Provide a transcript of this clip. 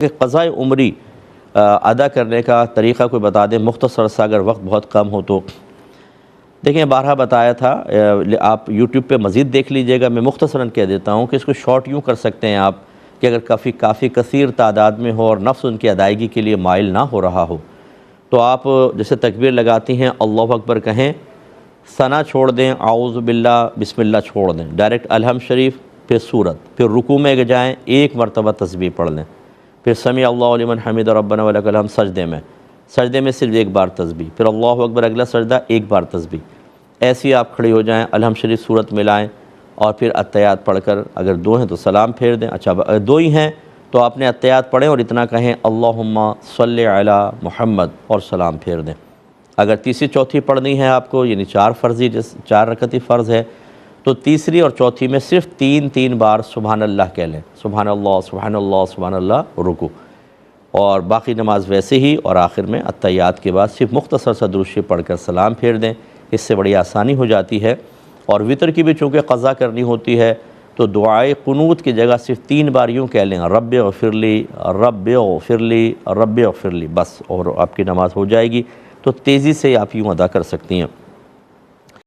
کہ قضاء عمری ادا کرنے کا طریقہ کوئی بتا دیں مختصر سا، اگر وقت بہت کم ہو تو۔ دیکھیں بارہا بتایا تھا، آپ یوٹیوب پہ مزید دیکھ لیجئے گا، میں مختصراً کہہ دیتا ہوں کہ اس کو شارٹ یوں کر سکتے ہیں آپ کہ اگر کافی کثیر تعداد میں ہو اور نفس ان کی ادائیگی کے لیے مائل نہ ہو رہا ہو تو آپ جیسے تکبیر لگاتی ہیں اللہ اکبر کہیں، ثنا چھوڑ دیں، اعوذ باللہ بسم اللہ چھوڑ دیں، ڈائریکٹ الحمد شریف، پھر سورت، پھر رکوع میں جائیں، ایک مرتبہ تسبیح پڑھ لیں، پھر سمیع اللہ لمن حمد ربنا ولک الحمد، سجدے میں صرف ایک بار تسبیح، پھر اللہ اکبر اگلا سجدہ ایک بار تسبیح، ایسی آپ کھڑے ہو جائیں، الحمد شریف سورت ملائیں اور پھر اتحیات پڑھ کر، اگر دو ہیں تو سلام پھیر دیں، اچھا اگر دو ہی ہیں تو آپ نے اتحیات پڑھیں اور اتنا کہیں اللہم صلی علی محمد اور سلام پھیر دیں۔ اگر تیسری چوتھی پڑھنی ہے آپ کو، یعنی چار رکعتی فرض ہے، تو تیسری اور چوتھی میں صرف تین بار سبحان اللہ کہہ لیں، سبحان اللہ سبحان اللہ سبحان اللہ، رکوع، اور باقی نماز ویسے ہی، اور آخر میں اتحیات کے بعد صرف مختصر سا درود شریف پڑھ کر سلام پھیر دیں۔ اس سے بڑی آسانی ہو جاتی ہے۔ اور وتر کی بھی چونکہ قضا کرنی ہوتی ہے تو دعائے قنوت کی جگہ صرف 3 بار یوں کہہ لیں رب اغفر لی رب اغفر لی رب اغفر لی، بس، اور آپ کی نماز ہو جائے گی۔ تو تیزی سے آپ یوں ادا کر سکتی ہیں۔